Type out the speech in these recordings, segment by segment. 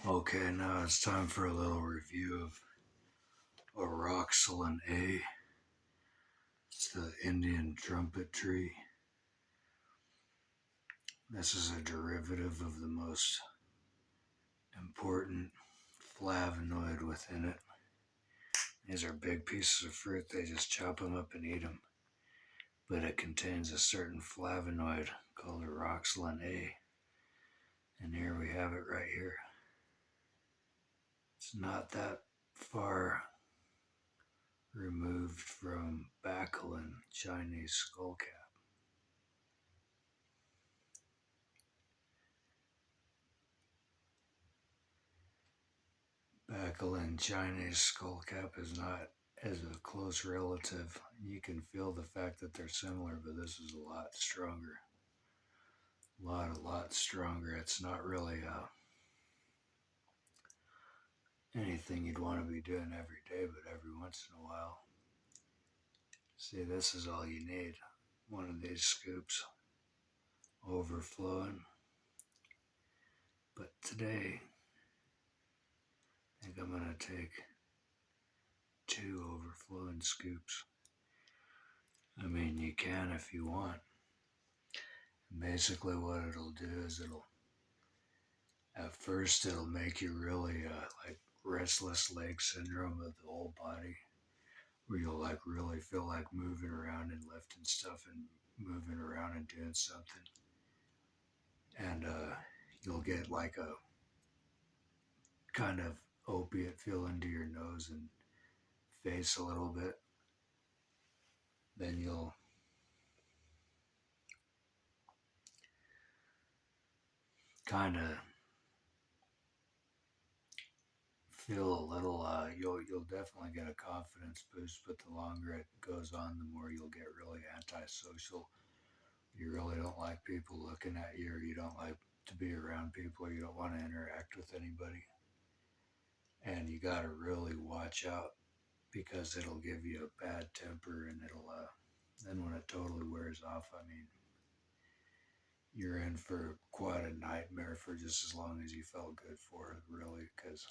Okay, now it's time for a little review of oroxylin A. It's the Indian trumpet tree. This is a derivative of the most important flavonoid within it. These are big pieces of fruit, they just chop them up and eat them. But it contains a certain flavonoid called oroxylin A. And here we have it right here. It's not that far removed from bacillin, Chinese skullcap. Bacillin Chinese skullcap is not as a close relative. You can feel the fact that they're similar, but this is a lot stronger. A lot stronger. It's not really anything you'd want to be doing every day, but every once in a while. See, this is all you need. One of these scoops overflowing. But today, I think I'm going to take 2 overflowing scoops. I mean, you can if you want. Basically, what it'll do is at first it'll make you really like restless leg syndrome of the whole body, where you'll like really feel like moving around and lifting stuff and moving around and doing something, and you'll get like a kind of opiate feeling to your nose and face a little bit. Then you'll kind of feel a little you'll definitely get a confidence boost, but the longer it goes on, the more you'll get really antisocial. You really don't like people looking at you, or you don't like to be around people, or you don't want to interact with anybody. And you got to really watch out because it'll give you a bad temper, and it'll then when it totally wears off, I mean, you're in for quite a nightmare for just as long as you felt good for it, really, because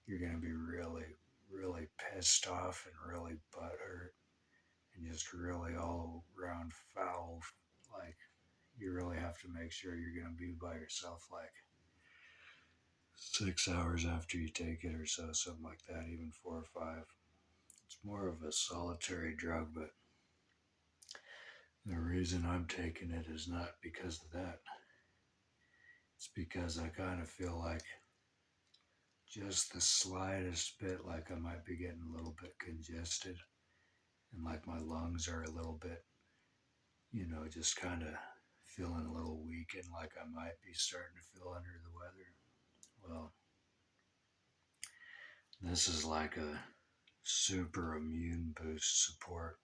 you're going to be really, really pissed off and really butthurt and just really all around foul. Like, you really have to make sure you're going to be by yourself like 6 hours after you take it or so, something like that, even 4 or 5. It's more of a solitary drug, but the reason I'm taking it is not because of that. It's because I kind of feel like just the slightest bit like I might be getting a little bit congested, and like my lungs are a little bit, just kind of feeling a little weak, and like I might be starting to feel under the weather. Well, this is like a super immune boost support,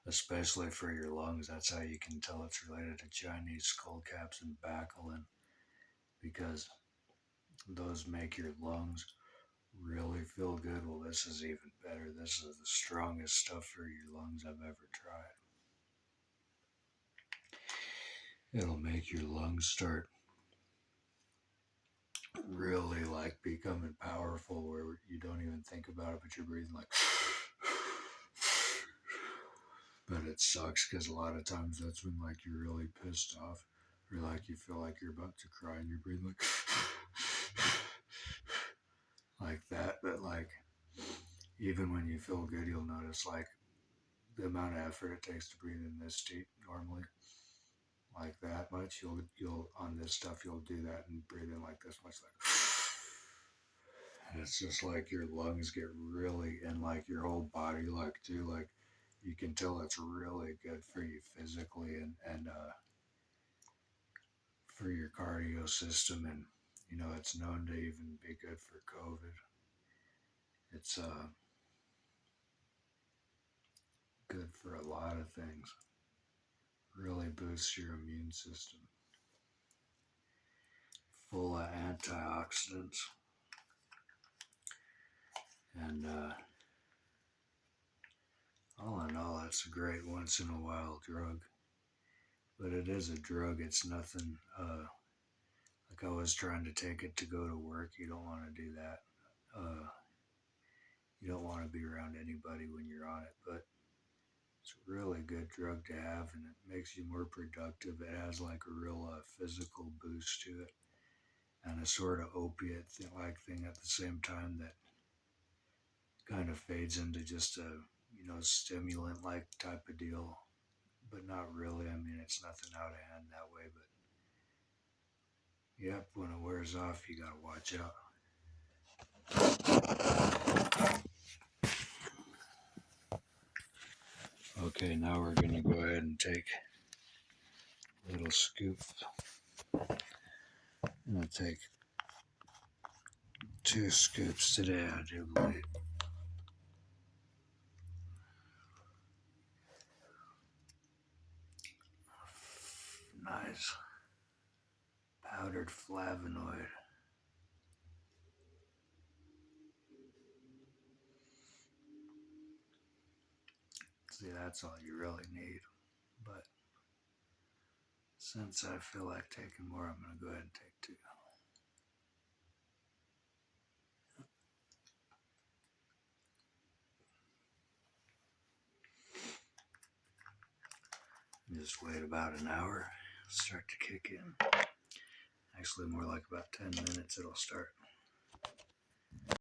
especially for your lungs. That's how you can tell it's related to Chinese skull caps and bacillin, because those make your lungs really feel good. Well, this is even better. This is the strongest stuff for your lungs I've ever tried. It'll make your lungs start really like becoming powerful, where you don't even think about it, but you're breathing like. But it sucks because a lot of times that's when like you're really pissed off, or like you feel like you're about to cry and you're breathing like like that. But like, even when you feel good, you'll notice like the amount of effort it takes to breathe in this deep normally, like that much. You'll on this stuff you'll do that and breathe in like this much, like. And it's just like your lungs get really, and like your whole body, like too, like you can tell it's really good for you physically, and for your cardio system, and it's known to even be good for COVID. It's good for a lot of things. Really boosts your immune system. Full of antioxidants, and all in all, it's a great once in a while drug. But it is a drug. It's nothing. Like I was trying to take it to go to work, you don't want to do that. You don't want to be around anybody when you're on it, but it's a really good drug to have, and it makes you more productive. It has like a real physical boost to it, and a sort of opiate like thing at the same time that kind of fades into just a stimulant like type of deal, but not really. I mean, it's nothing out of hand that way, but yep, when it wears off, you gotta watch out. Okay, now we're gonna go ahead and take a little scoop. I'm gonna take 2 scoops today, I do believe. Nice powdered flavonoid. See, that's all you really need. But since I feel like taking more, I'm gonna go ahead and take 2. Just wait about an hour, start to kick in. Actually, more like about 10 minutes, it'll start.